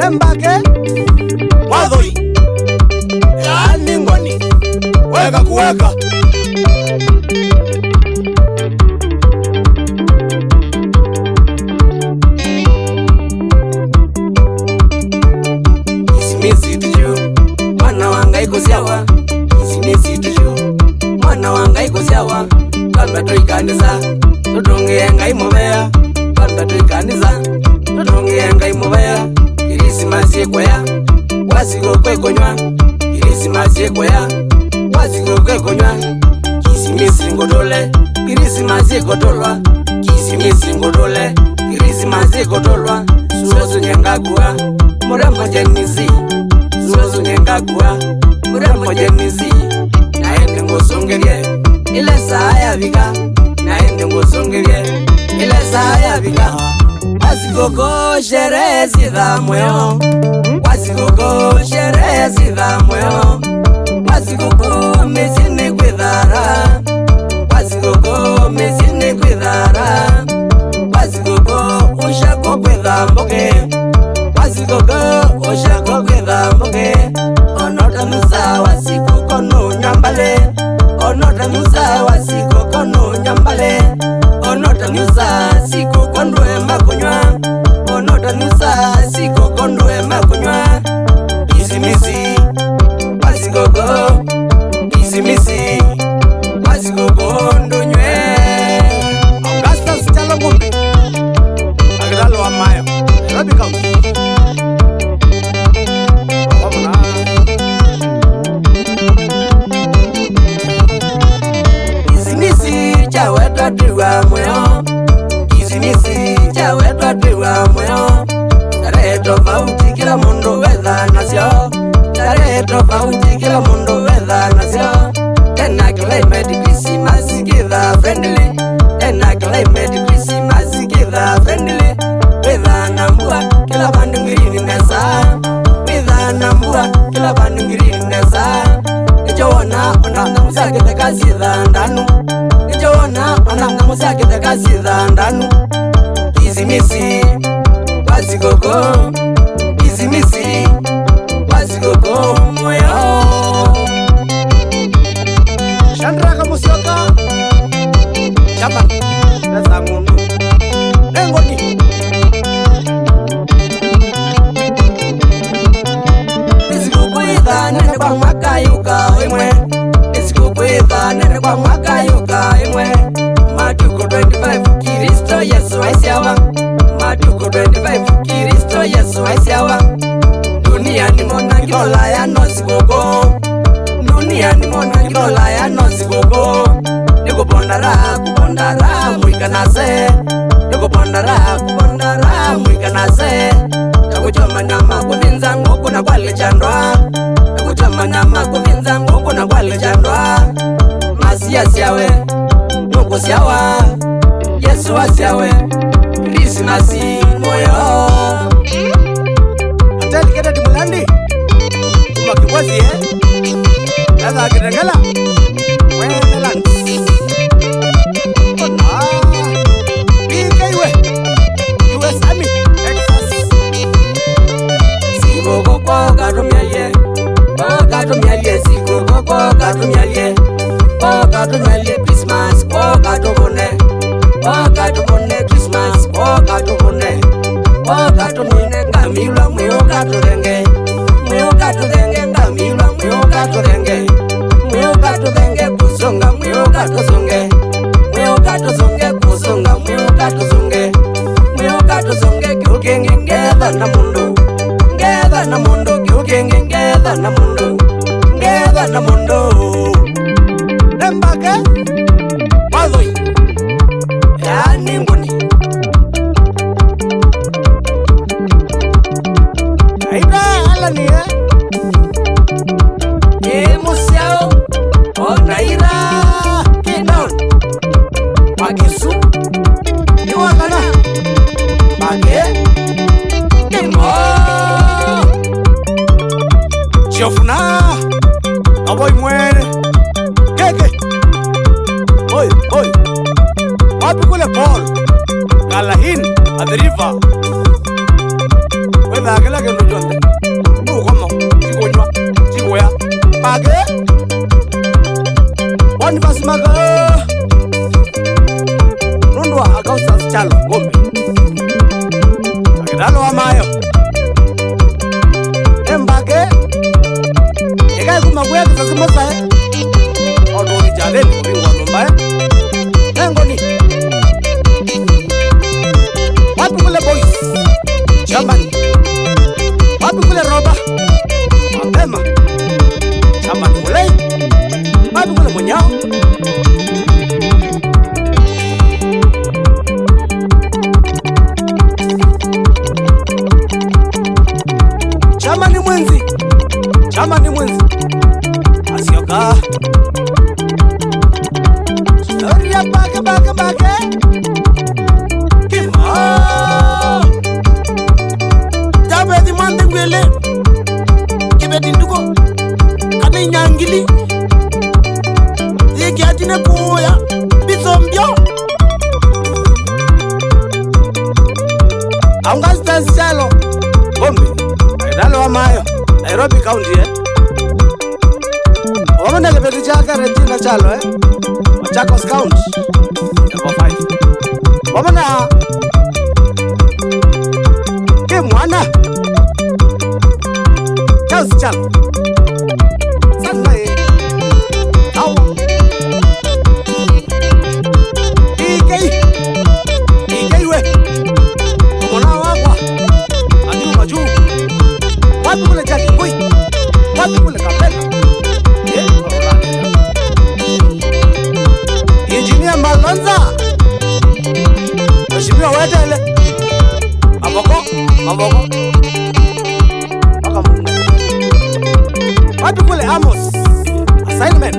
Embake wadhoi yaani ngoni weka kuweka isimisi tuju mwana wanga iko sawa isimisi tuju mwana wanga iko sawa kamba toikanisa tutongenga imobea kamba toikanisa tutongenga imobea Christmas yekwaya wasigo kwekonywa Christmas yekwaya wasigo kwekonywa kisimisi ngodole Christmas yekotolwa kisimisi ngodole Christmas yekotolwa suozo nyangagua muramo jenisi suozo nyangagua muramo jenisi naende ngosongerie ile saa ya vika naende ngosongerie ile saa ya vika wasigoko sherehe zidhamweo wasigoko sherehe zidhamweo wasigoko mezini kwithara wasigoko mezini kwithara wasigoko ushako kwithamboke wasigoko ushako kwithamboke onota musa wasigoko no nyambale onota musa wasigoko no nyambale onota musa sikoko ndwe makunywa onota musa sikoko ndwe makunywa isimisi wasigoko isimisi wasigoko ndonywe Augusta Sitalo Ngumbi Agdalo wa Mayo Nairobi County Wamuna isimisi chawetwa tiwa mweo isimisi chawetwa tiwa mweo tarehe tofauti kila mundu wetha nasyo tarehe tofauti kila mundu wetha nasyo tena climate Christmas kitha friendly tena climate Christmas kitha friendly wetha nambua kila bandu ngirini nesa wetha nambua kila bandu ngirini nesa nichowona onanga musakithe kasitha ndanu nichowona onanga musakithe kasitha ndanu isimisi wasigoko isimisi wasigoko moyo Shandraka Musyoka Chapa Nasa Mundu Nengoni Nisikukwitha nene kwa mwaka yuka imwe Nisikukwitha nene kwa mwaka yuka imwe Matuko 25 Kristo Yesu aisiawa Matuko 25 Kristo Yesu aisiawa Dunia ni mona ngilola ya nosikoko Dunia ni mona ngilola ya nosikoko Nikupondara mwikanase Nikupondara mwikanase Nakuchoma nyama kuvinza ngoku na kwale chandwa Nakuchoma nyama kuvinza ngoku na kwale chandwa Masia siawe Nuku siawa Yesu asiawe Christmas moyo Ateli keda dimulandi Kuma kibwazi Eza akiregela Weneland BKW US Army Texas Sikoko kwa katumialie Kwa katumialie Sikoko kwa katumialie Kwa katumialie Christmas Kwa katumune Kwa katumune Christmas Kwa katumune Kwa katumune Ngamilwa mwiyo katurenge Mwiyo katurenge Ngamilwa mwiyo katurenge Mwiyo katurenge Kusonga mwiyo katusonge Mwiyo katusonge Kusonga mwiyo katusonge Mwiyo katusonge Kiukenge ngetha na mundu Ngetha na mundu Kiukenge ngetha na mundu Ngetha na mundu Embake Wadhoi yaani ngoni Aida alani Musiao Onaira Kidon Magisu Iwakana Mage Kimo Chiofuna Aboy muere Keke Oy Wapi kule Paul Galahin Aderiva. Whether I can like a John. No, come on. Chigoya. Page. One Vasimaga. Nundwa Agausta Chalo. Gombe. Agedalo Amayo. Embage. Ega kumagwea kisasimosa Odo ijadeni kubingwa numba Engoni. Wapi kule boys Chamani. Wapi kule roba Mapema Chamani mulei. Wapi kule mwenyao Chamani mwenzi. Chamani mwenzi Asioka Storia bake Kima Tabedi mande ngwele Kibedi nduko Kane nyangili Yeki atine kuya Bisombio Aunga Chalo Gombe Agedalo Amayo Nairobi County Wamana kebeti chaka Regina Chalo Machakos County Number 5 Wamana Mwana Charles Chalo Sasa Awa Ike we Mwana wakwa Aju maju Wapi kule Jackie Boy Wapi kule Kapena Engineer Malonza Mheshimiwa Wedele Maboko Waka Mungu Wapi kule Amos Assignment